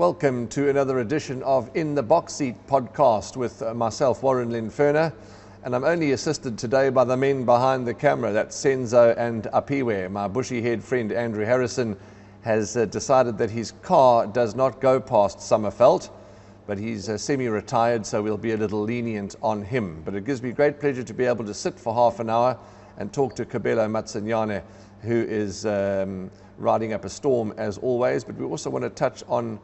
Welcome to another edition of In the Box Seat podcast with myself, Warren Linferner, and I'm only assisted today by the men behind the camera. That's Senzo and Apiwe. My bushy-haired friend Andrew Harrison has decided that his car does not go past Summerveld, but he's semi-retired, so we'll be a little lenient on him. But it gives me great pleasure to be able to sit for half an hour and talk to Kabelo Matsunyane, who is riding up a storm as always. But we also want to touch on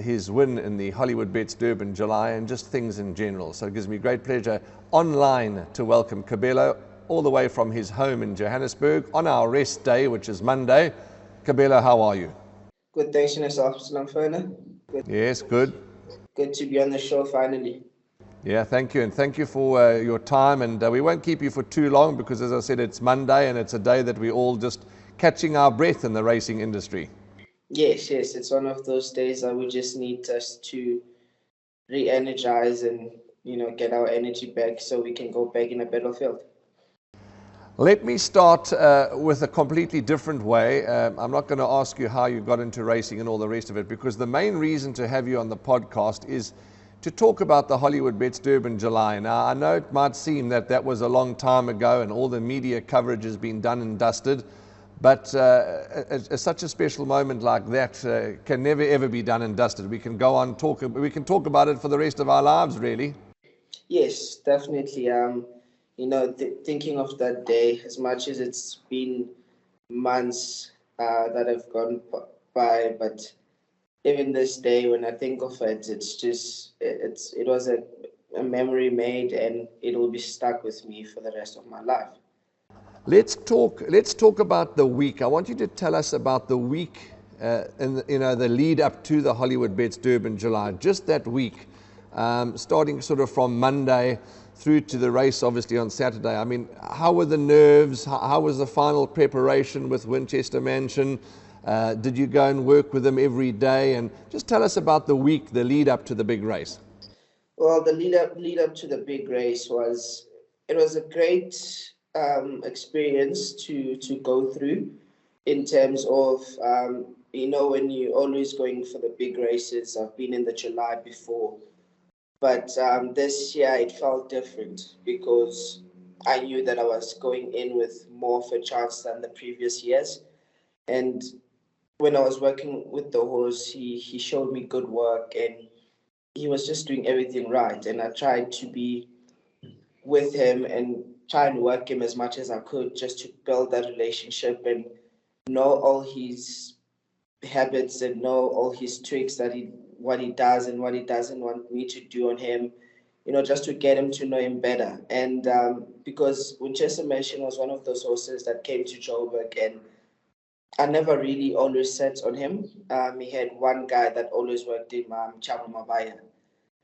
his win in the Hollywoodbets Durban July and just things in general. So it gives me great pleasure online to welcome Kabelo all the way from his home in Johannesburg on our rest day, which is Monday. Kabelo, how are you? Good, thanks to yourself, Slamfona. Yes, good. Good to be on the show finally. Yeah, thank you, and thank you for your time, and we won't keep you for too long because, as I said, it's Monday and it's a day that we're all just catching our breath in the racing industry. Yes, it's one of those days that we just need us to re-energize and, get our energy back so we can go back in a battlefield. Let me start with a completely different way. I'm not going to ask you how you got into racing and all the rest of it, because the main reason to have you on the podcast is to talk about the Hollywoodbets Durban July. Now, I know it might seem that was a long time ago and all the media coverage has been done and dusted, but such a special moment like that can never ever be done and dusted. We can go on we can talk about it for the rest of our lives, really. Yes, definitely. Thinking of that day, as much as it's been months that have gone by, but even this day, when I think of it, it was a memory made, and it will be stuck with me for the rest of my life. Let's talk about the week. I want you to tell us about the week, the lead up to the Hollywoodbets Durban July. Just that week, starting sort of from Monday through to the race, obviously on Saturday. I mean, how were the nerves? How was the final preparation with Winchester Mansion? Did you go and work with them every day? And just tell us about the week, the lead up to the big race. Well, the lead up to the big race was a great experience to go through, in terms of when you're always going for the big races. I've been in the July before, but this year it felt different because I knew that I was going in with more of a chance than the previous years. And when I was working with the horse, he showed me good work and he was just doing everything right. And I tried to be with him and try and work him as much as I could, just to build that relationship and know all his habits and know all his tricks, what he does and what he doesn't want me to do on him, just to get him to know him better. And because Winchester Mansion was one of those horses that came to Joburg, and I never really always sat on him. He had one guy that always worked him, Chama Mabaya.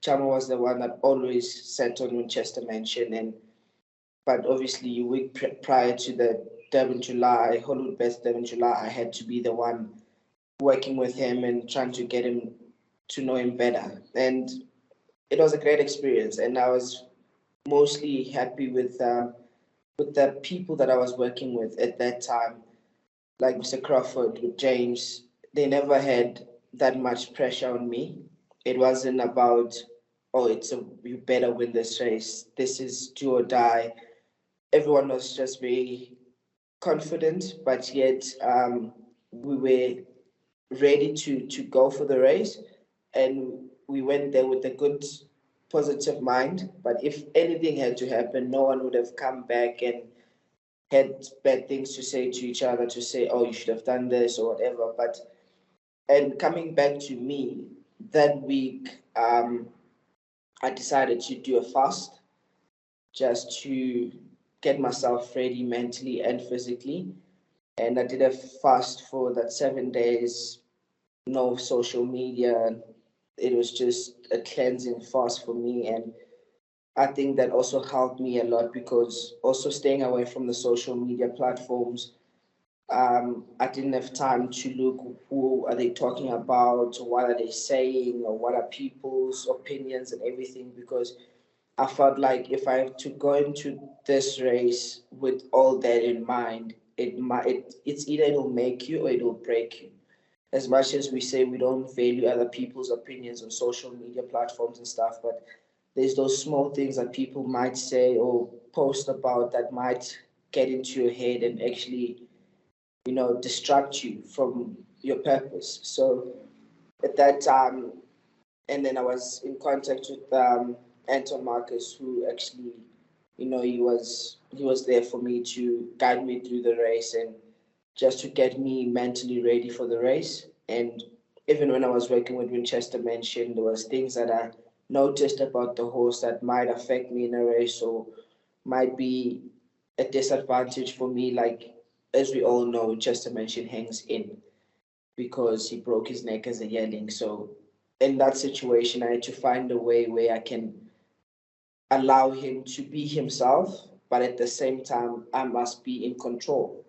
Chama was the one that always sat on Winchester Mansion, but obviously a week prior to the Durban July, Hollywoodbets Durban July, I had to be the one working with him and trying to get him to know him better. And it was a great experience, and I was mostly happy with the people that I was working with at that time, like Mr. Crawford, with James. They never had that much pressure on me. It wasn't about, you better win this race. This is do or die. Everyone was just very confident, but yet we were ready to go for the race, and we went there with a good positive mind. But if anything had to happen, no one would have come back and had bad things to say to each other, to say, oh, you should have done this or whatever. And coming back to me, that week, I decided to do a fast just to get myself ready mentally and physically. And I did a fast for that 7 days, no social media. It was just a cleansing fast for me. And I think that also helped me a lot, because also staying away from the social media platforms, I didn't have time to look who are they talking about, or what are they saying, or what are people's opinions and everything, because I felt like if I have to go into this race with all that in mind, it's either it'll make you or it'll break you. as much as we say we don't value other people's opinions on social media platforms and stuff, but there's those small things that people might say or post about that might get into your head and actually, distract you from your purpose. So at that time, and then I was in contact with Anton Marcus, who actually, he was there for me to guide me through the race and just to get me mentally ready for the race. And even when I was working with Winchester Mansion, there was things that I noticed about the horse that might affect me in a race or might be a disadvantage for me. Like, as we all know, Winchester Mansion hangs in because he broke his neck as a yearling. So in that situation, I had to find a way where I can allow him to be himself, but at the same time, I must be in control.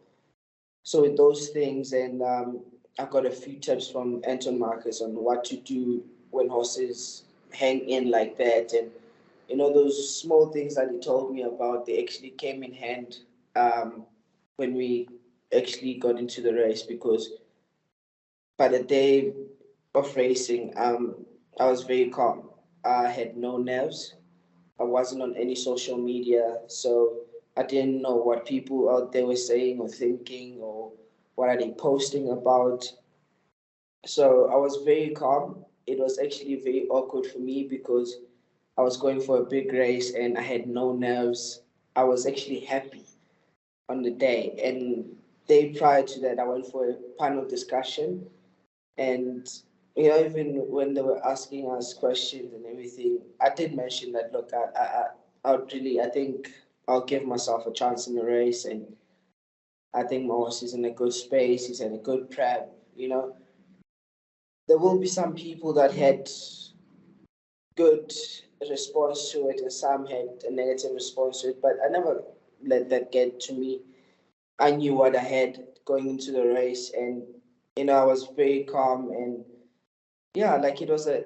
So with those things, and I got a few tips from Anton Marcus on what to do when horses hang in like that, and those small things that he told me about, they actually came in hand when we actually got into the race. Because by the day of racing, I was very calm. I had no nerves. I wasn't on any social media, so I didn't know what people out there were saying or thinking or what are they posting about. So I was very calm. It was actually very awkward for me because I was going for a big race and I had no nerves. I was actually happy on the day. And day prior to that, I went for a panel discussion. And even when they were asking us questions and everything, I did mention that, look, I think I'll give myself a chance in the race, and I think my horse is in a good space. He's in a good prep. There will be some people that had good response to it, and some had a negative response to it. But I never let that get to me. I knew what I had going into the race, and I was very calm. And yeah, like it was I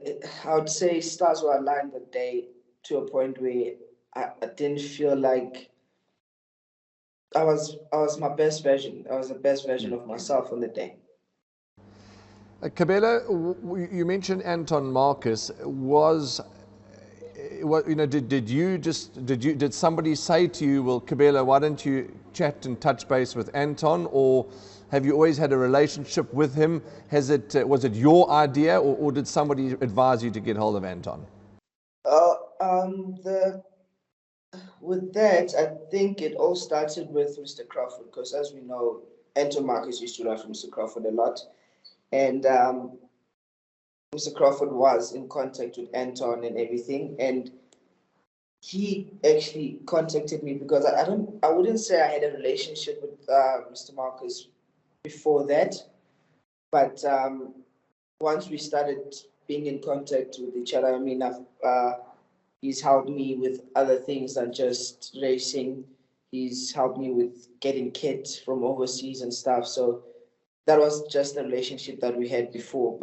would say stars were aligned that day to a point where I didn't feel like I was my best version. I was the best version of myself on the day. Kabelo, you mentioned Anton Marcus. Did somebody say to you, well, Kabelo, why don't you chat and touch base with Anton, or have you always had a relationship with him? Was it your idea, or did somebody advise you to get hold of Anton? With that, I think it all started with Mr. Crawford, because as we know, Anton Marcus used to ride from Mr. Crawford a lot, and Mr. Crawford was in contact with Anton and everything, and he actually contacted me because I wouldn't say I had a relationship with Mr. Marcus before that, but once we started being in contact with each other, I mean, he's helped me with other things than just racing. He's helped me with getting kits from overseas and stuff. So that was just a relationship that we had before.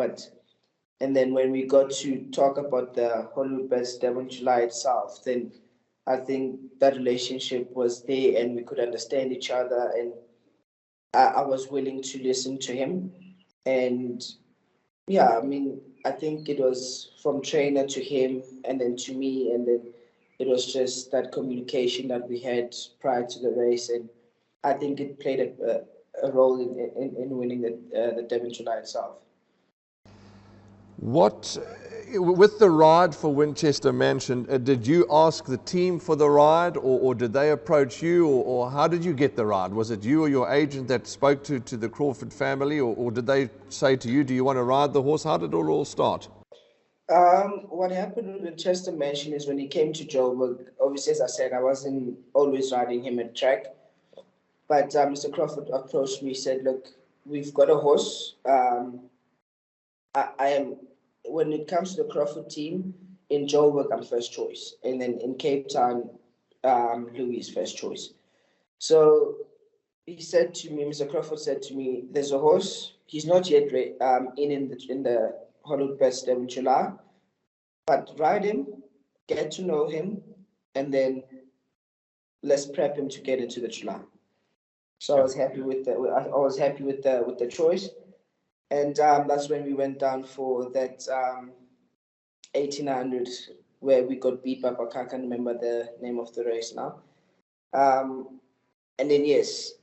And then when we got to talk about the Hollywoodbets Durban July itself, then I think that relationship was there and we could understand each other. And I was willing to listen to him. And yeah, I mean, I think it was from trainer to him and then to me. And then it was just that communication that we had prior to the race. And I think it played a role in winning the Durban July itself. With the ride for Winchester Mansion, did you ask the team for the ride, or did they approach you, or how did you get the ride? Was it you or your agent that spoke to the Crawford family, or did they say to you, do you want to ride the horse? How did it all start? What happened with Winchester Mansion is when he came to Joburg, obviously, as I said, I wasn't always riding him at track, but Mr. Crawford approached me, said, look, we've got a horse. I am, when it comes to the Crawford team, in Joburg, I'm first choice. And then in Cape Town, Louis is first choice. So he said to me, Mr. Crawford said to me, there's a horse. He's not yet in the Hollywoodbets Durban July, but ride him, get to know him, and then let's prep him to get into the July. So I was happy with the choice. And that's when we went down for that 1800 where we got beat by Baka. I can't remember the name of the race now. And then, yes,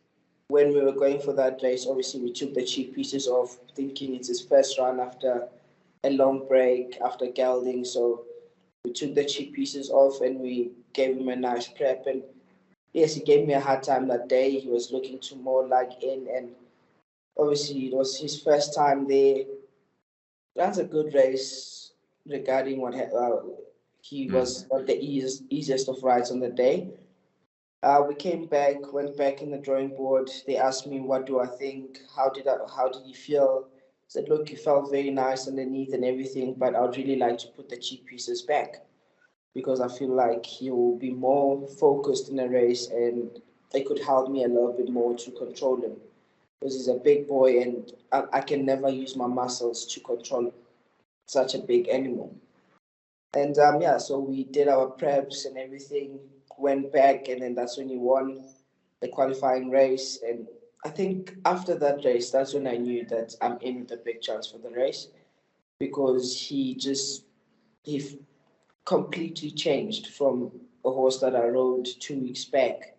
when we were going for that race, obviously we took the cheek pieces off, thinking it's his first run after a long break, after gelding. So we took the cheek pieces off and we gave him a nice prep. And yes, he gave me a hard time that day. He was looking to more like in, and obviously it was his first time there. That's a good race regarding what he was on the easiest of rides on the day. We came back, went back in the drawing board. They asked me, "What do I think? How did you feel?" I said, "Look, you felt very nice underneath and everything, but I'd really like to put the cheek pieces back because I feel like he will be more focused in the race and it could help me a little bit more to control him because he's a big boy and I can never use my muscles to control such a big animal." And yeah, so we did our preps and everything, went back, and then that's when he won the qualifying race. And I think after that race, that's when I knew that I'm in with a big chance for the race because he completely changed from a horse that I rode 2 weeks back.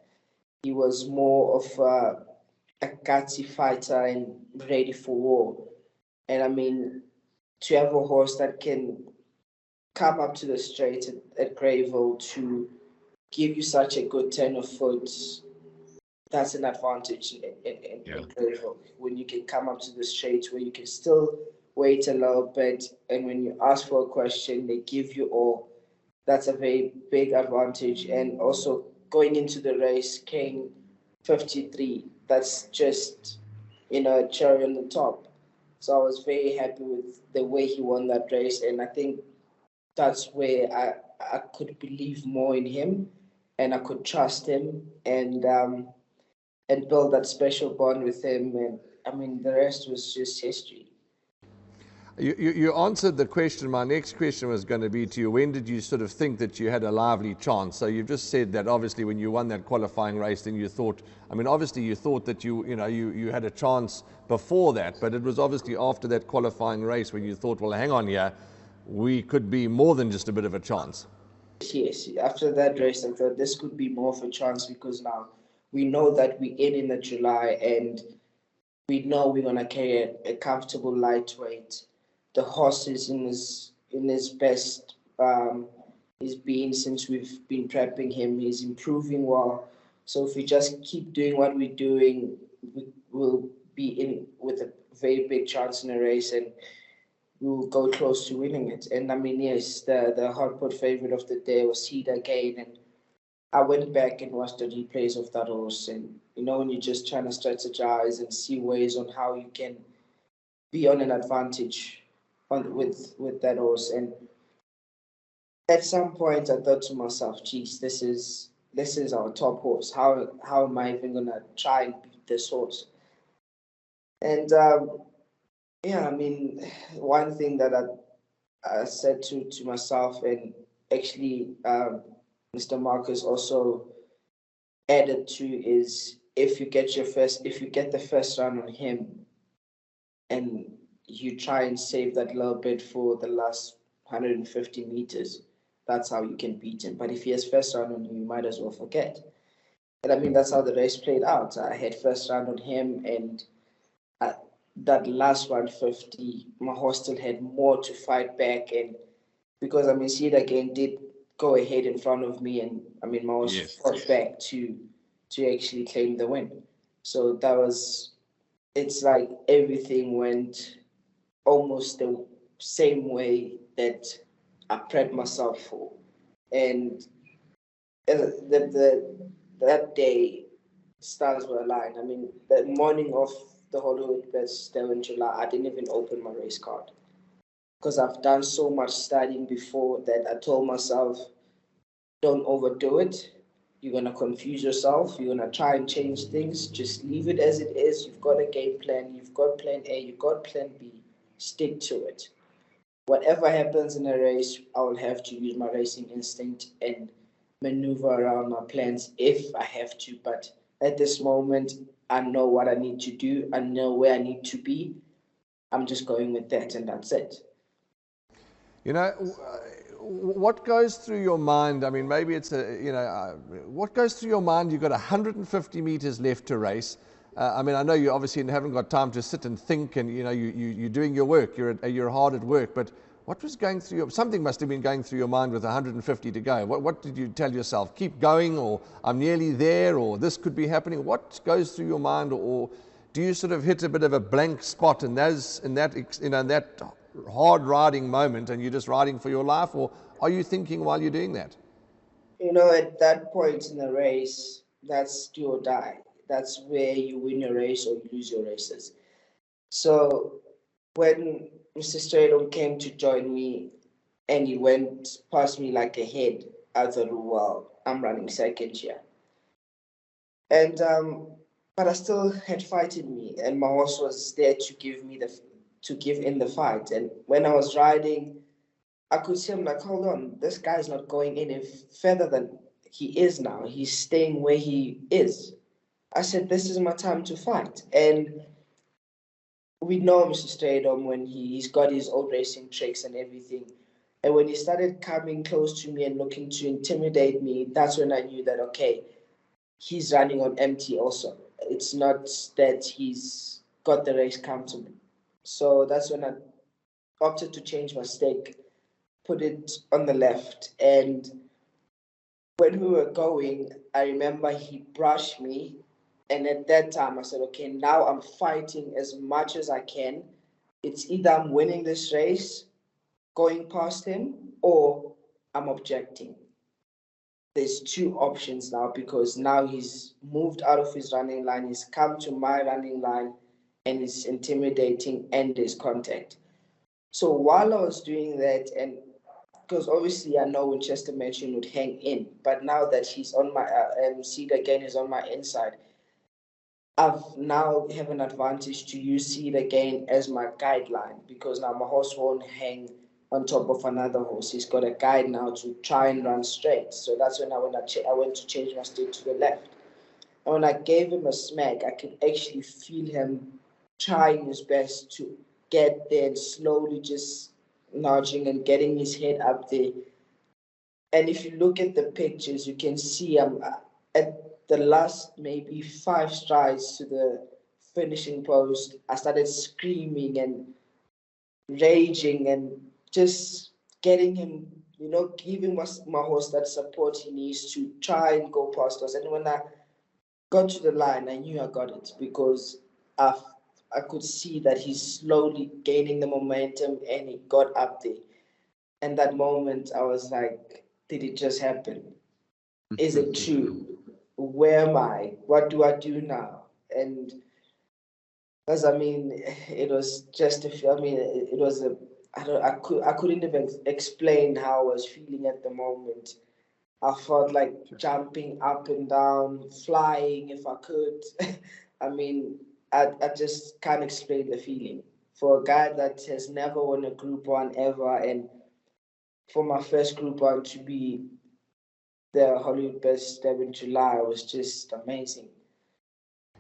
He was more of a gutsy fighter and ready for war. And I mean, to have a horse that can come up to the straight at Greyville to give you such a good turn of foot, that's an advantage in Greyville. When you can come up to the straight where you can still wait a little bit, and when you ask for a question, they give you all. That's a very big advantage. And also going into the race, King 53, that's just, a cherry on the top. So I was very happy with the way he won that race, and I think that's where I could believe more in him and I could trust him and build that special bond with him. And I mean, the rest was just history. You answered the question. My next question was going to be to you, when did you sort of think that you had a lively chance? So you've just said that obviously when you won that qualifying race, then you thought, I mean, obviously you thought that you had a chance before that, but it was obviously after that qualifying race when you thought, well, hang on here, we could be more than just a bit of a chance. Yes, after that race, I thought this could be more of a chance because now we know that we're in the July and we know we're gonna carry a comfortable lightweight. The horse is in his best. He's been since we've been prepping him. He's improving well. So if we just keep doing what we're doing, we will be in with a very big chance in a race, and we will go close to winning it. And I mean, yes, the hot pot favorite of the day was Seed again, and I went back and watched the replays of that horse, and when you're just trying to strategize and see ways on how you can be on an advantage with that horse. And at some point, I thought to myself, "Geez, this is our top horse. How am I even gonna try and beat this horse?" And yeah, I mean, one thing that I said to myself, and actually, Mr. Marcus also added to is if you get the first run on him and you try and save that little bit for the last 150 meters, that's how you can beat him. But if he has first round on you, you might as well forget. And I mean, that's how the race played out. I had first round on him, and at that last 150, my horse still had more to fight back. And because I mean, Seed again did go ahead in front of me, and I mean, my horse fought back to actually claim the win. So it's like everything went almost the same way that I prepped myself for. And that day, stars were aligned. I mean, the morning of the Hollywoodbets Durban July, I didn't even open my race card because I've done so much studying before that I told myself, don't overdo it. You're going to confuse yourself. You're going to try and change things. Just leave it as it is. You've got a game plan. You've got plan A. You've got plan B. Stick to it. Whatever happens in a race, I will have to use my racing instinct and maneuver around my plans if I have to. But at this moment, I know what I need to do. I know where I need to be. I'm just going with that, and that's it. You know, what goes through your mind? I mean, maybe it's what goes through your mind? You've got 150 meters left to race. I mean, I know you obviously haven't got time to sit and think, and you're doing your work. You're hard at work, but what was going through something must have been going through your mind with 150 to go. What did you tell yourself? Keep going, or I'm nearly there, or this could be happening. What goes through your mind, or do you sort of hit a bit of a blank spot in that hard riding moment, and you're just riding for your life, or are you thinking while you're doing that? At that point in the race, that's do or die. That's where you win your race or you lose your races. So when Mr. Stradom came to join me and he went past me like a head, I thought, well, I'm running second here. And but I still had fight in me, and my horse was there to give in the fight. And when I was riding, I could see him like, hold on, this guy's not going any further than he is now. He's staying where he is. I said, this is my time to fight. And we know Mr. Stradom when he's got his old racing tricks and everything. And when he started coming close to me and looking to intimidate me, that's when I knew that, okay, he's running on empty also. It's not that he's got the race comfortable. So that's when I opted to change my stake, put it on the left. And when we were going, I remember he brushed me. And at that time, I said, okay, now I'm fighting as much as I can. It's either I'm winning this race, going past him, or I'm objecting. There's two options now because now he's moved out of his running line, he's come to my running line, and he's intimidating and there's contact. So while I was doing that, and because obviously I know Winchester Mansion would hang in, but now that he's on my seed again is on my inside, I've now have an advantage to use seed again as my guideline because now my horse won't hang on top of another horse. He's got a guide now to try and run straight. So that's when I went to change my stick to the left. And when I gave him a smack, I could actually feel him trying his best to get there and slowly just nudging and getting his head up there. And if you look at the pictures, you can see I'm at the last maybe 5 strides to the finishing post. I started screaming and raging and just getting him, giving my horse that support he needs to try and go past us. And when I got to the line, I knew I got it because I could see that he's slowly gaining the momentum and he got up there. And that moment, I was like, did it just happen? Is it true? Where am I? What do I do now? And because it was just it was a I couldn't even explain how I was feeling at the moment. I felt like jumping up and down, flying if I could. I mean, I just can't explain the feeling. For a guy that has never won a Group 1 ever, and for my first Group 1 to be the Hollywoodbets Durban July was just amazing.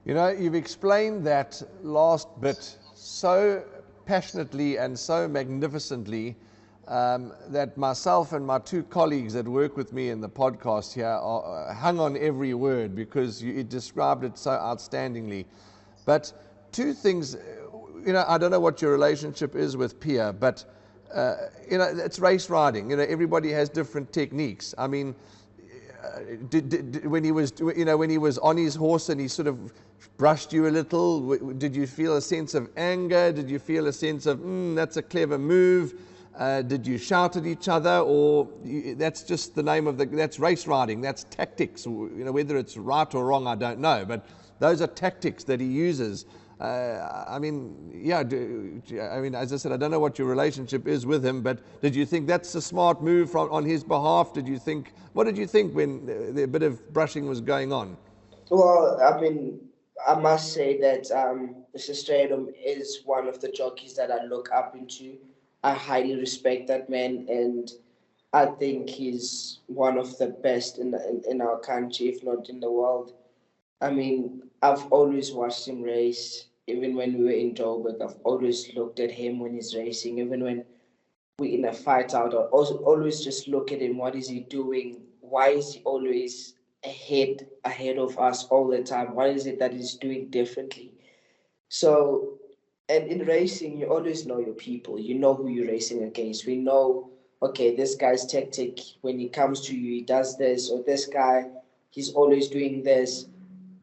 You've explained that last bit so passionately and so magnificently that myself and my two colleagues that work with me in the podcast here are hung on every word because you described it so outstandingly. But two things, I don't know what your relationship is with Pia, but it's race riding. Everybody has different techniques. I mean, when he was on his horse and he sort of brushed you a little, did you feel a sense of anger? Did you feel a sense of that's a clever move? Did you shout at each other, or that's just the name of that's race riding? That's tactics. Whether it's right or wrong, I don't know, but those are tactics that he uses. As I said, I don't know what your relationship is with him, but did you think that's a smart move on his behalf? What did you think when the bit of brushing was going on? Well, I must say that Mr. Stradom is one of the jockeys that I look up into. I highly respect that man, and I think he's one of the best in our country, if not in the world. I've always watched him race. even when we were in Joburg, I've always looked at him when he's racing. Even when we're in a fight out, I also always just look at him. What is he doing? Why is he always ahead of us all the time? What is it that he's doing differently? So, and in racing, you always know your people. You know who you're racing against. We know, okay, this guy's tactic, when he comes to you, he does this, or this guy, he's always doing this.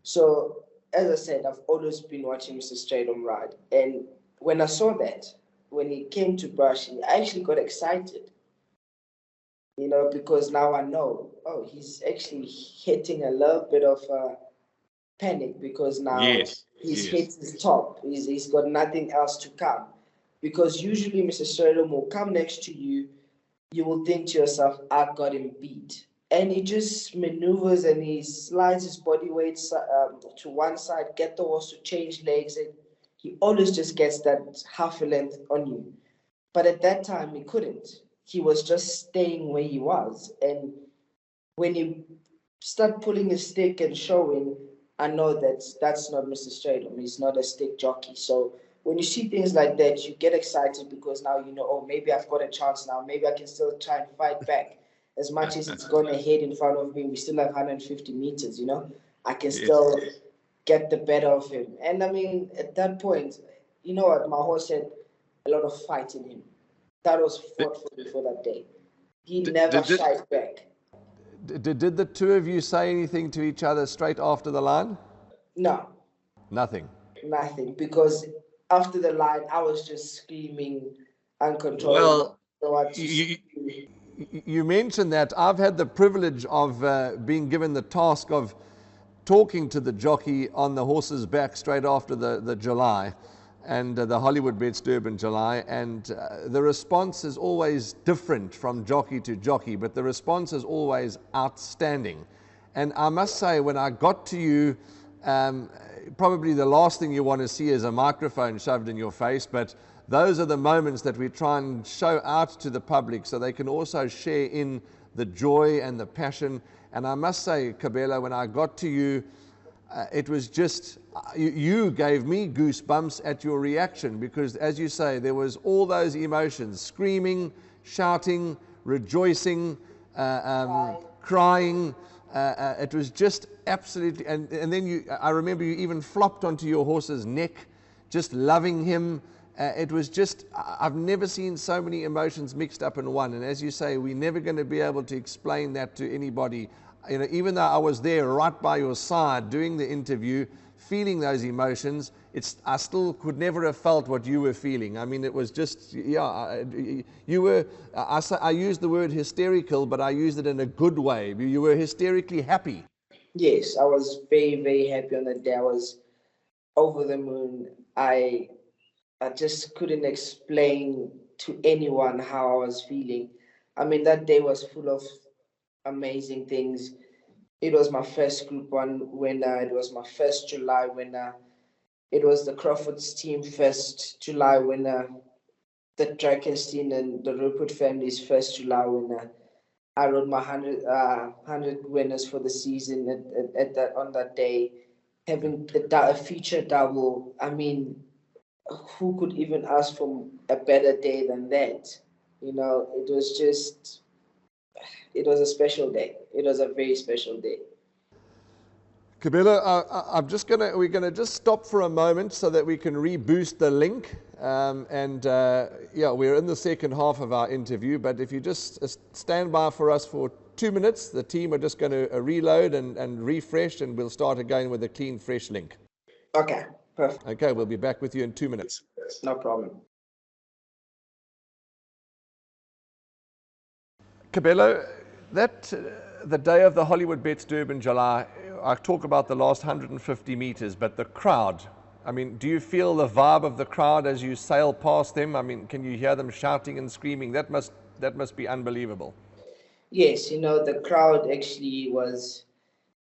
So, as I said, I've always been watching Mr. Stratum ride. And when I saw that, when he came to Brush, I actually got excited, because now I know, oh, he's actually hitting a little bit of panic because now he's hit his top. He's got nothing else to come. Because usually Mr. Stratum will come next to you, you will think to yourself, I got him beat. And he just maneuvers and he slides his body weight to one side, get the horse to change legs, and he always just gets that half a length on you. But at that time, he couldn't. He was just staying where he was. And when you start pulling his stick and showing, I know that that's not Mr. Stratum. He's not a stick jockey. So when you see things like that, you get excited because now you know, oh, maybe I've got a chance now. Maybe I can still try and fight back. As much as it's gone ahead in front of me, we still have 150 meters, I can still get the better of him. And I mean, at that point, you know what, my horse had a lot of fight in him. That was fought for me for that day. He never shied back. Did the two of you say anything to each other straight after the line? No. Nothing. Nothing, because after the line, I was just screaming uncontrollable. Well, you mentioned that. I've had the privilege of being given the task of talking to the jockey on the horse's back straight after the July and the Hollywoodbets Durban July, and the response is always different from jockey to jockey, but the response is always outstanding. And I must say, when I got to you, probably the last thing you want to see is a microphone shoved in your face, but those are the moments that we try and show out to the public so they can also share in the joy and the passion. And I must say, Kabelo, when I got to you, it was just, you gave me goosebumps at your reaction, because as you say, there was all those emotions, screaming, shouting, rejoicing, crying. It was just absolutely, and then I remember you even flopped onto your horse's neck, just loving him. It was just, I've never seen so many emotions mixed up in one. And as you say, we're never going to be able to explain that to anybody. Even though I was there right by your side doing the interview, feeling those emotions, I still could never have felt what you were feeling. I mean, it was just, you were, I used the word hysterical, but I used it in a good way. You were hysterically happy. Yes, I was very, very happy on that day. I was over the moon. I just couldn't explain to anyone how I was feeling. I mean, that day was full of amazing things. It was my first Group 1 winner. It was my first July winner. It was the Crawford's team first July winner. The Drakenstein and the Rupert family's first July winner. I rode my 100 winners for the season on that day. Having a feature double, I mean, who could even ask for a better day than that? It was a special day. It was a very special day. Kabelo, we're gonna just stop for a moment so that we can reboost the link. We're in the second half of our interview, but if you just stand by for us for 2 minutes, the team are just going to reload and refresh, and we'll start again with a clean, fresh link. Okay, perfect. Okay, we'll be back with you in 2 minutes. No problem. Kabelo, the day of the Hollywoodbets Durban July, I talk about the last 150 meters, but the crowd, I mean, do you feel the vibe of the crowd as you sail past them? I mean, can you hear them shouting and screaming? That must be unbelievable. Yes, the crowd actually was,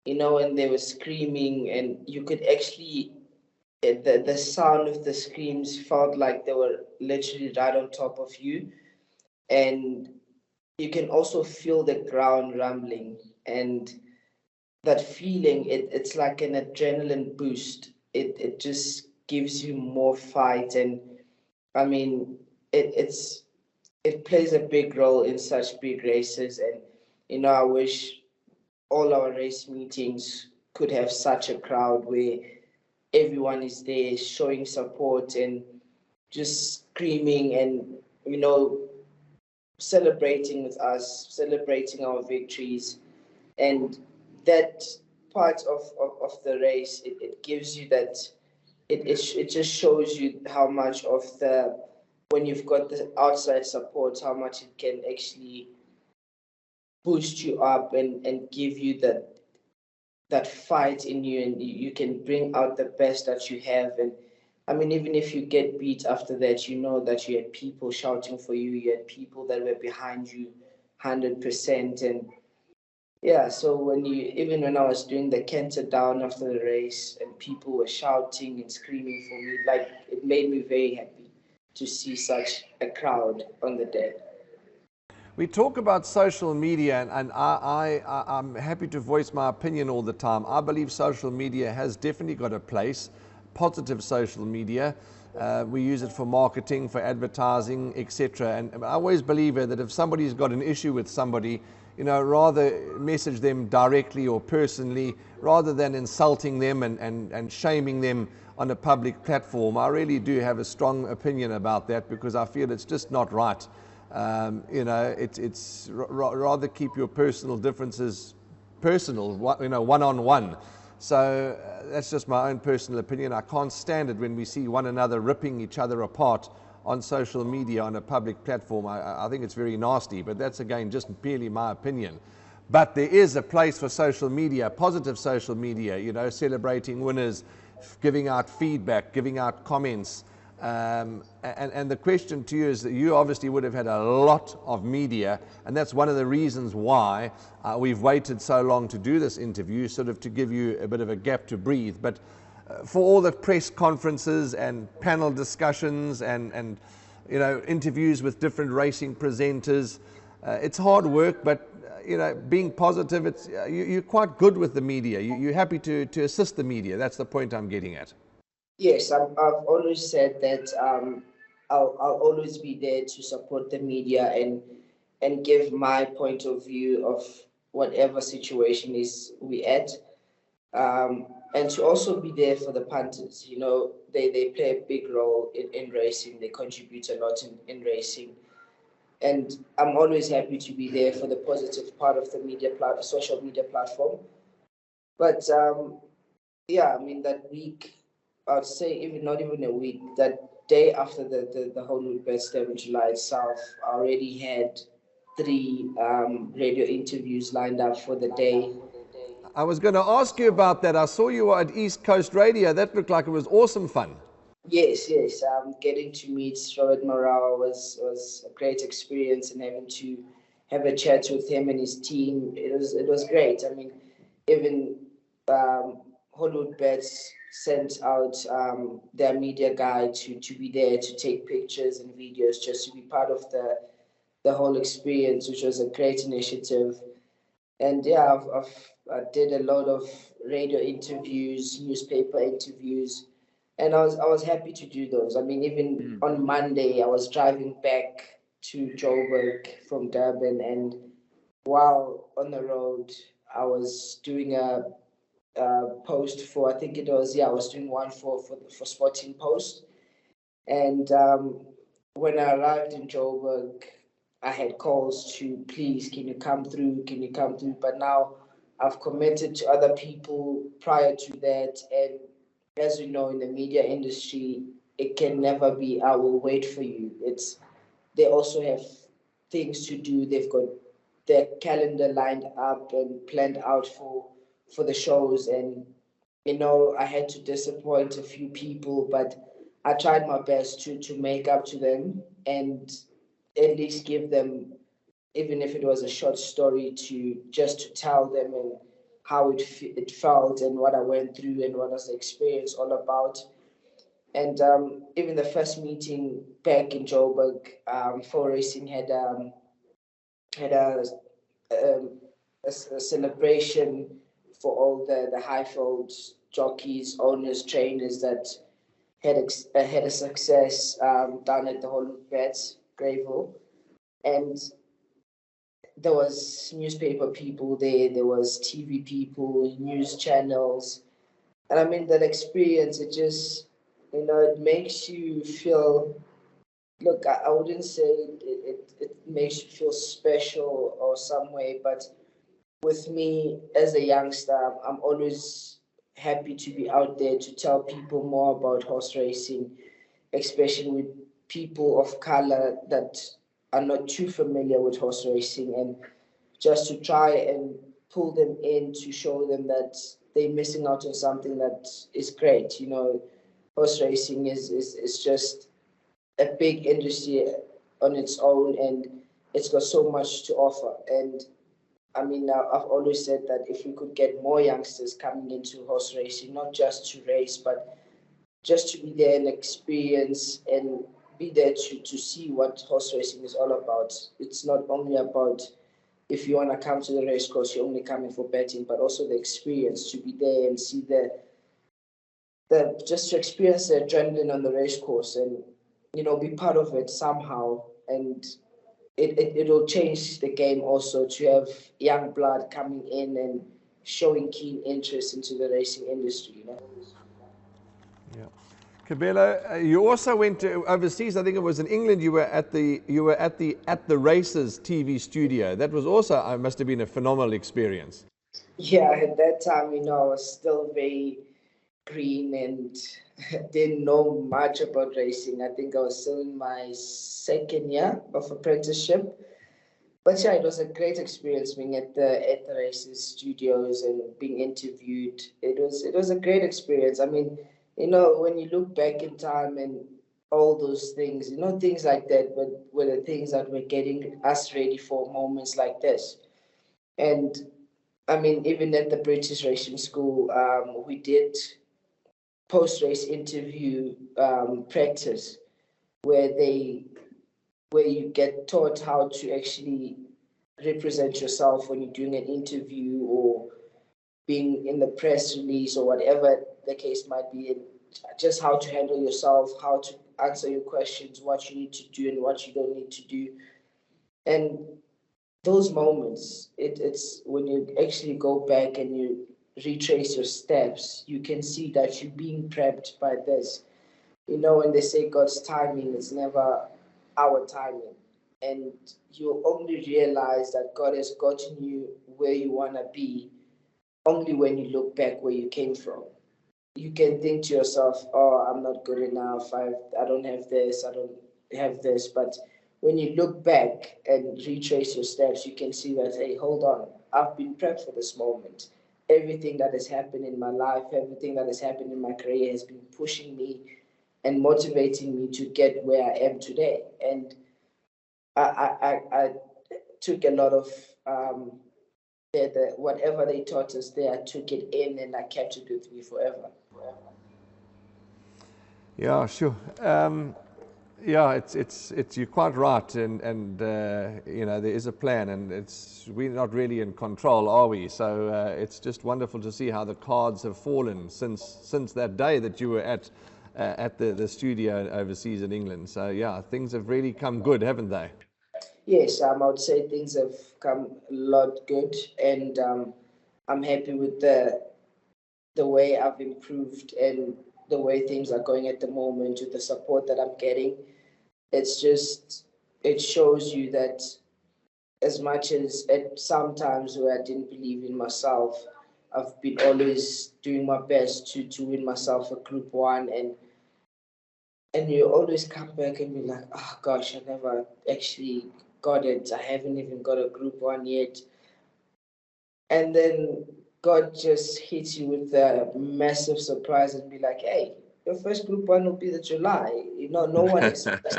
when they were screaming, and you could actually, the sound of the screams felt like they were literally right on top of you. And you can also feel the ground rumbling, and that feeling, it's like an adrenaline boost. It just gives you more fight. And I mean, it plays a big role in such big races. And I wish all our race meetings could have such a crowd where everyone is there showing support and just screaming and celebrating with us, celebrating our victories. And that part of the race, it gives you that, it just shows you how much of the, when you've got the outside support, how much it can actually boost you up and give you that fight in you, and you can bring out the best that you have. And I mean, even if you get beat after that, you know that you had people shouting for you, you had people that were behind you 100%. And yeah, so even when I was doing the canter down after the race and people were shouting and screaming for me, like, it made me very happy to see such a crowd on the day. We talk about social media, and I'm happy to voice my opinion all the time. I believe social media has definitely got a place, positive social media. We use it for marketing, for advertising, etc. And I always believe that if somebody's got an issue with somebody, rather message them directly or personally, rather than insulting them and shaming them on a public platform. I really do have a strong opinion about that, because I feel it's just not right. It's rather keep your personal differences personal, one-on-one. So that's just my own personal opinion. I can't stand it when we see one another ripping each other apart on social media on a public platform. I think it's very nasty, but that's, again, just purely my opinion. But there is a place for social media, positive social media, celebrating winners, giving out feedback, giving out comments. And the question to you is that you obviously would have had a lot of media, and that's one of the reasons why we've waited so long to do this interview, sort of to give you a bit of a gap to breathe. But for all the press conferences and panel discussions and interviews with different racing presenters, it's hard work, but being positive, you're quite good with the media. You're happy to assist the media. That's the point I'm getting at. Yes, I've always said that I'll always be there to support the media and give my point of view of whatever situation is we at, and to also be there for the punters. They play a big role in racing. They contribute a lot in racing, and I'm always happy to be there for the positive part of the social media platform. But yeah, I mean, that week, I'd say even not even a week, that day after the Hollywoodbets Durban July itself, I already had 3 radio interviews lined up for the day. I was going to ask you about that. I saw you were at East Coast Radio. That looked like it was awesome fun. Yes. Getting to meet Robert Morale was a great experience, and having to have a chat with him and his team, it was great. I mean, even Hollywoodbets sent out their media guy to be there to take pictures and videos, just to be part of the whole experience, which was a great initiative. And yeah, I did a lot of radio interviews, newspaper interviews, and I was happy to do those. I mean, even on Monday, I was driving back to Joburg from Durban, and while on the road, I was doing a post for, I think it was, I was doing one for Sporting Post. And when I arrived in Joburg, I had calls to, please, can you come through? Can you come through? But now I've committed to other people prior to that. And as you know, in the media industry, it can never be, I will wait for you. They also have things to do. They've got their calendar lined up and planned out for the shows. And I had to disappoint a few people, but I tried my best to make up to them and at least give them, even if it was a short story, to tell them and how it felt and what I went through and what was the experience all about. And even the first meeting back in Joburg for racing had um, a celebration for all the Highfield jockeys, owners, trainers that had a success down at the Hollywoodbets Greyville, and there was newspaper people there, there was TV people, news channels, and I mean that experience. It just, it makes you feel. Look, I wouldn't say it makes you feel special or some way, but with me as a youngster, I'm always happy to be out there to tell people more about horse racing, especially with people of color that are not too familiar with horse racing, and just to try and pull them in to show them that they're missing out on something that is great. Horse racing is just a big industry on its own, and it's got so much to offer. And I mean, I've always said that if we could get more youngsters coming into horse racing, not just to race, but just to be there and experience and be there to see what horse racing is all about. It's not only about, if you want to come to the race course, you're only coming for betting, but also the experience to be there and see the just to experience the adrenaline on the race course, and be part of it somehow. And it'll change the game also to have young blood coming in and showing keen interest into the racing industry. Yeah. Kabelo, you also went to overseas. I think it was in England. You were at the Races TV studio. That was also, must have been a phenomenal experience. Yeah, at that time, I was still very green and didn't know much about racing. I think I was still in my second year of apprenticeship. But yeah, it was a great experience being at the Races studios and being interviewed. It was a great experience. I mean, when you look back in time and all those things, things like that, but were the things that were getting us ready for moments like this. And I mean, even at the British Racing School, we did post-race interview practice where you get taught how to actually represent yourself when you're doing an interview or being in the press release or whatever the case might be, and just how to handle yourself, how to answer your questions, what you need to do and what you don't need to do. And those moments, it's when you actually go back and you retrace your steps, you can see that you're being prepped by this. When they say God's timing, it's never our timing. And you only realize that God has gotten you where you want to be only when you look back where you came from. You can think to yourself, oh, I'm not good enough. I don't have this. I don't have this. But when you look back and retrace your steps, you can see that, hey, hold on. I've been prepped for this moment. Everything that has happened in my life, everything that has happened in my career has been pushing me and motivating me to get where I am today. And I took a lot of whatever they taught us there, I took it in and I kept it with me forever. Yeah, sure. Yeah, it's you're quite right, and there is a plan, and we're not really in control, are we? So it's just wonderful to see how the cards have fallen since that day that you were at the studio overseas in England. So yeah, things have really come good, haven't they? Yes, I would say things have come a lot good, and I'm happy with the way I've improved and the way things are going at the moment with the support that I'm getting. It shows you that as much as at sometimes where I didn't believe in myself, I've been always doing my best to win myself a Group 1, and you always come back and be like, oh gosh, I never actually got it. I haven't even got a Group 1 yet. And then God just hits you with a massive surprise and be like, hey, your first Group 1 will be the July. No one expects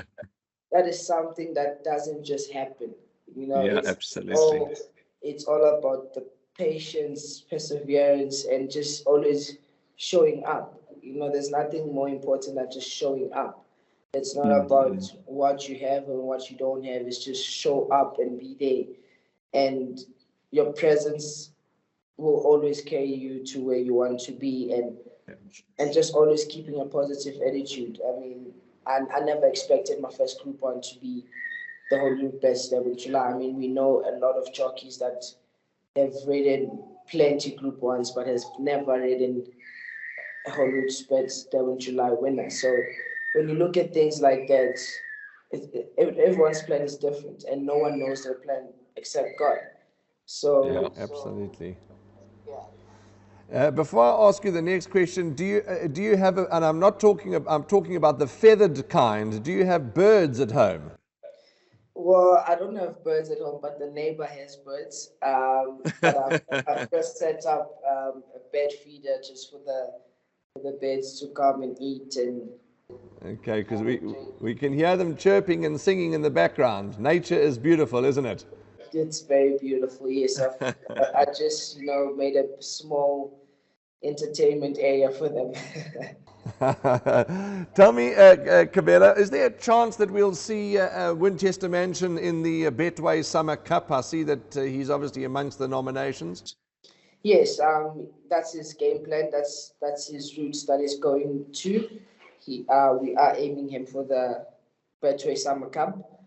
that. Is something that doesn't just happen. Yeah, absolutely. It's all about the patience, perseverance, and just always showing up. There's nothing more important than just showing up. It's not about what you have and what you don't have. It's just show up and be there. And your presence will always carry you to where you want to be. And and just always keeping a positive attitude. I mean, I never expected my first Group 1 to be the Hollywoodbets Durban July. I mean, we know a lot of jockeys that have ridden plenty Group 1s, but has never ridden a Hollywoodbets Durban July winner. So when you look at things like that, everyone's plan is different, and no one knows their plan except God. So Yeah, absolutely. Before I ask you the next question, do you have and I'm talking about the feathered kind. Do you have birds at home? Well, I don't have birds at home, but the neighbor has birds. But I've just set up a bed feeder just for the birds to come and eat and. Okay, because we can hear them chirping and singing in the background. Nature is beautiful, isn't it? It's very beautiful. Yes, I just made a small entertainment area for them. Tell me, Kabelo, is there a chance that we'll see Winchester Mansion in the Betway Summer Cup? I see that he's obviously amongst the nominations. Yes, that's his game plan. That's his routes that he's going to. We are aiming him for the Betway Summer Cup.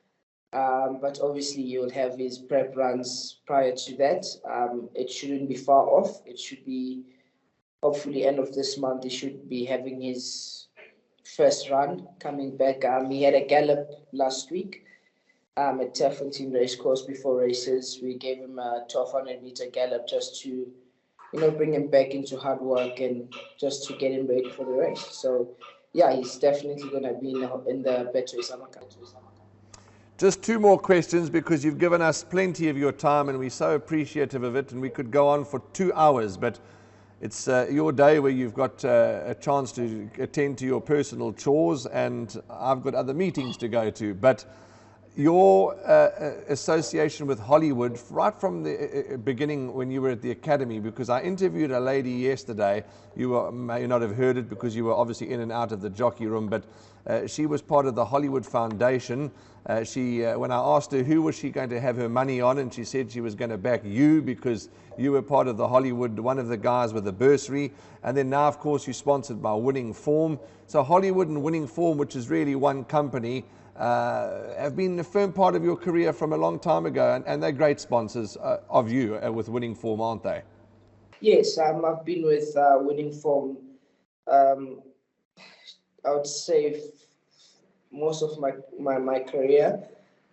But obviously you'll have his prep runs prior to that. It shouldn't be far off. It should be hopefully end of this month. He should be having his first run coming back. He had a gallop last week at Taffontein Racecourse before races. We gave him a 1200-meter gallop just to bring him back into hard work and just to get him ready for the race. So yeah, he's definitely going to be in the Betway Summer Cup. Just two more questions, because you've given us plenty of your time and we're so appreciative of it, and we could go on for 2 hours, but it's your day where you've got a chance to attend to your personal chores, and I've got other meetings to go to. But your association with Hollywood, right from the beginning when you were at the academy, because I interviewed a lady yesterday, you may not have heard it because you were obviously in and out of the jockey room, but she was part of the Hollywood Foundation. When I asked her who was she going to have her money on, and she said she was going to back you because you were part of the Hollywood, one of the guys with the bursary. And then now, of course, you're sponsored by Winning Form. So Hollywood and Winning Form, which is really one company, have been a firm part of your career from a long time ago, and they're great sponsors of you with Winning Form, aren't they? Yes, I've been with Winning Form, I would say most of my career,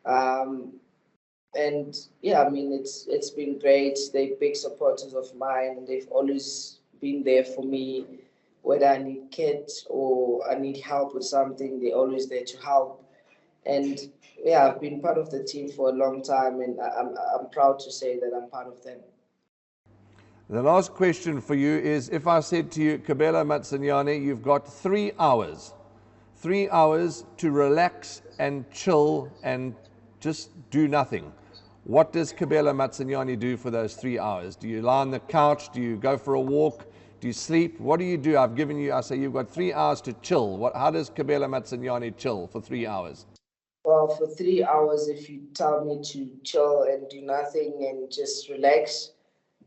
and yeah, I mean it's been great. They're big supporters of mine. They've always been there for me, whether I need kits or I need help with something. They're always there to help. And yeah, I've been part of the team for a long time, and I'm proud to say that I'm part of them. The last question for you is, if I said to you, Kabelo Matsunyane, you've got 3 hours to relax and chill and just do nothing, what does Kabelo Matsunyane do for those 3 hours? Do you lie on the couch? Do you go for a walk? Do you sleep? What do you do? I say you've got 3 hours to chill. How does Kabelo Matsunyane chill for 3 hours? Well, for 3 hours, if you tell me to chill and do nothing and just relax,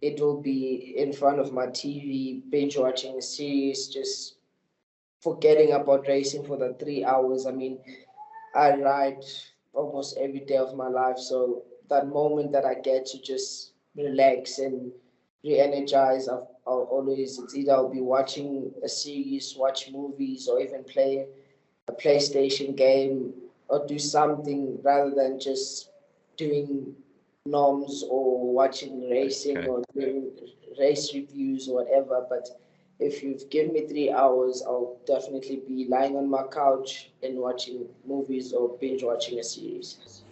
it will be in front of my TV, binge watching a series, just forgetting about racing for the 3 hours. I mean, I ride almost every day of my life, so that moment that I get to just relax and re-energize, it's either I'll be watching a series, watch movies, or even play a PlayStation game, or do something rather than just doing norms or watching racing or doing race reviews or whatever. But if you've given me 3 hours, I'll definitely be lying on my couch and watching movies or binge watching a series.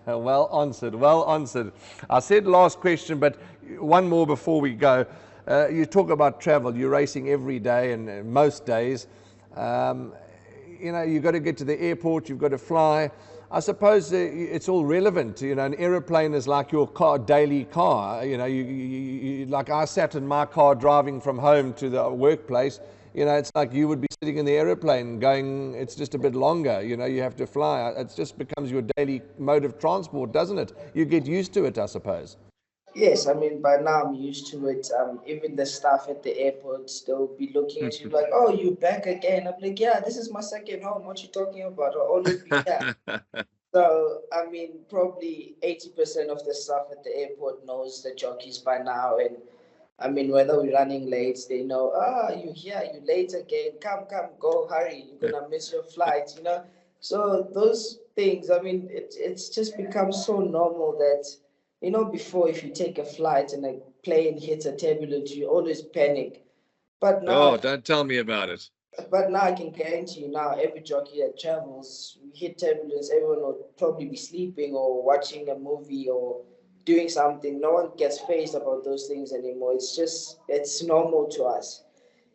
Well answered, well answered. I said last question, but one more before we go. You talk about travel. You're racing every day and most days. You've got to get to the airport, you've got to fly. I suppose it's all relevant. An aeroplane is like your daily car. Like I sat in my car driving from home to the workplace. It's like you would be sitting in the aeroplane going, it's just a bit longer. You have to fly. It just becomes your daily mode of transport, doesn't it? You get used to it, I suppose. Yes, I mean, by now I'm used to it. Even the staff at the airports, they'll be looking at you like, "Oh, you back again?" I'm like, "Yeah, this is my second home. What you talking about? I'll always be here." So, I mean, probably 80% of the staff at the airport knows the jockeys by now. And I mean, whether we're running late, they know, you here, you late again. Come, go, hurry. You're going to miss your flight. So, those things, I mean, it's just become so normal that, before if you take a flight and a plane hits a turbulence, you always panic. But now Oh, don't tell me about it. but now I can guarantee you now every jockey that travels, we hit turbulence, everyone will probably be sleeping or watching a movie or doing something. No one gets phased about those things anymore. It's normal to us.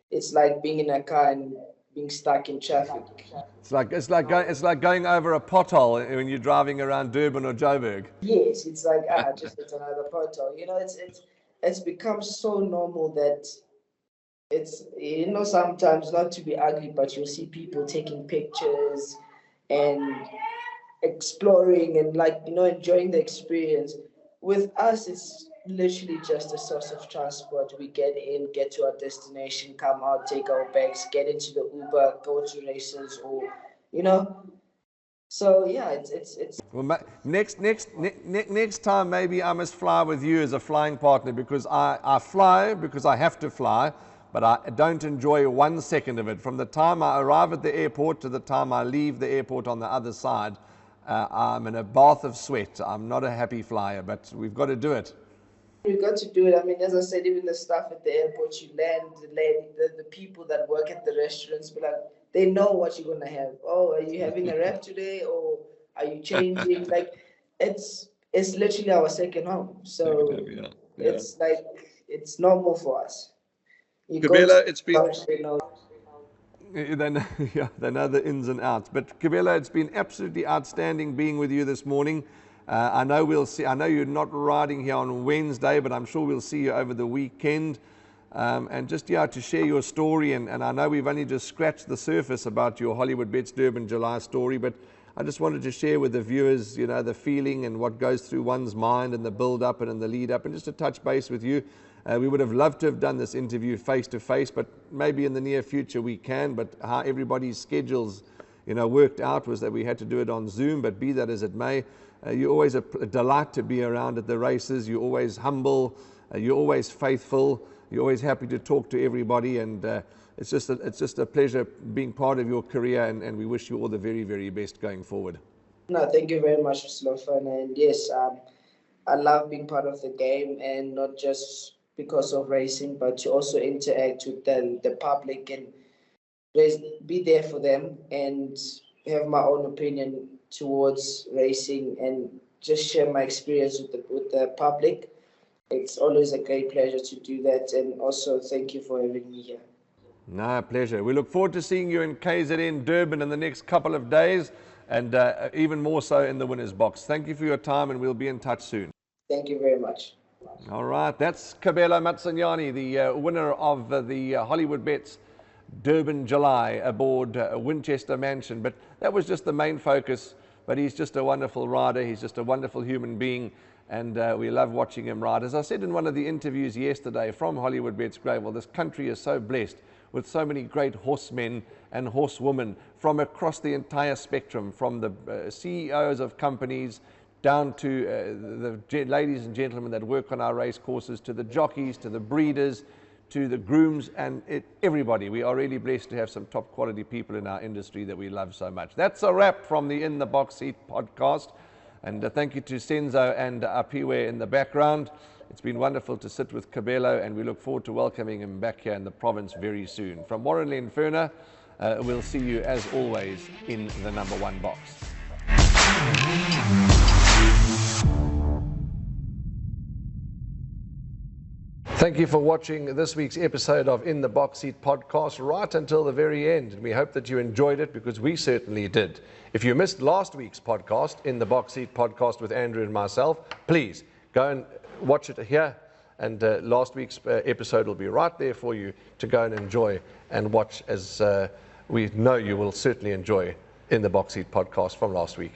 It's like being in a car and being stuck in traffic. It's like going over a pothole when you're driving around Durban or Joburg. Yes, it's like just it's another portal. It's become so normal that sometimes not to be ugly, but you'll see people taking pictures and exploring and enjoying the experience. With us, it's literally just a source of transport. We get in, get to our destination, come out, take our bags, get into the Uber, go to races, or you know. So yeah, it's Well, next time maybe I must fly with you as a flying partner because I fly because I have to fly, but I don't enjoy 1 second of it. From the time I arrive at the airport to the time I leave the airport on the other side, I'm in a bath of sweat. I'm not a happy flyer, but we've got to do it. you got to do it. I mean, as I said, even the staff at the airport, you land, the people that work at the restaurants, but like, they know what you're gonna have. Oh, are you having a wrap today, or are you changing? Like, it's literally our second home. So Yeah. it's like it's normal for us. You go to Kabelo, it's been lunch, they know. They know, yeah, they know the ins and outs. But Kabelo, it's been absolutely outstanding being with you this morning. I know we'll see. I know you're not riding here on Wednesday, but I'm sure we'll see you over the weekend. And just to share your story. And I know we've only just scratched the surface about your Hollywoodbets Durban July story, but I just wanted to share with the viewers, the feeling and what goes through one's mind and the build up and the lead up, and just to touch base with you. We would have loved to have done this interview face to face, but maybe in the near future we can. But how everybody's schedules, worked out was that we had to do it on Zoom. But be that as it may, you're always a delight to be around at the races. You're always humble. You're always faithful. You're always happy to talk to everybody, and it's just a pleasure being part of your career. And we wish you all the very, very best going forward. No, thank you very much, Slofan. And yes, I love being part of the game, and not just because of racing, but to also interact with the public and be there for them and have my own opinion towards racing and just share my experience with the public. It's always a great pleasure to do that, and also thank you for having me here. No, pleasure. We look forward to seeing you in KZN Durban in the next couple of days, and even more so in the winner's box. Thank you for your time, and we'll be in touch soon. Thank you very much. All right, that's Kabelo Matsunyane, the winner of the Hollywoodbets Durban July aboard Winchester Mansion. But that was just the main focus. But he's just a wonderful rider. He's just a wonderful human being, and we love watching him ride. As I said in one of the interviews yesterday from Hollywoodbets Gravel, this country is so blessed with so many great horsemen and horsewomen from across the entire spectrum, from the CEOs of companies down to the ladies and gentlemen that work on our race courses, to the jockeys, to the breeders, to the grooms, and everybody. We are really blessed to have some top quality people in our industry that we love so much. That's a wrap from the In the Box Seat podcast. And thank you to Senzo and Apiwe in the background. It's been wonderful to sit with Kabelo, and we look forward to welcoming him back here in the province very soon. From Warren Lenferner, we'll see you as always in the number one box. Thank you for watching this week's episode of In the Box Seat podcast right until the very end. And we hope that you enjoyed it, because we certainly did. If you missed last week's podcast, In the Box Seat podcast with Andrew and myself, please go and watch it here. And last week's episode will be right there for you to go and enjoy and watch, as we know you will certainly enjoy In the Box Seat podcast from last week.